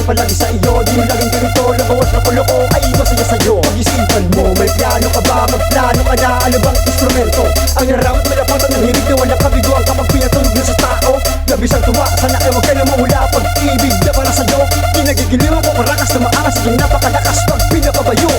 palagi sa iyo. Di laging ganito na bawat na kulo ko ay masaya sa'yo. Pag-isipan mo, may plano ka ba? Magplano ka na, ano bang instrumento? Ang naramot na napunta ng hirig na walang kabiguan kapag pinatulog na sa tao. Labis ang tuwa, sana ay huwag ka na mawala. Pag-ibig na para sa'yo, kinagigiliwan ko karakas na maangas. Sige napakalakas pag pinapabayo.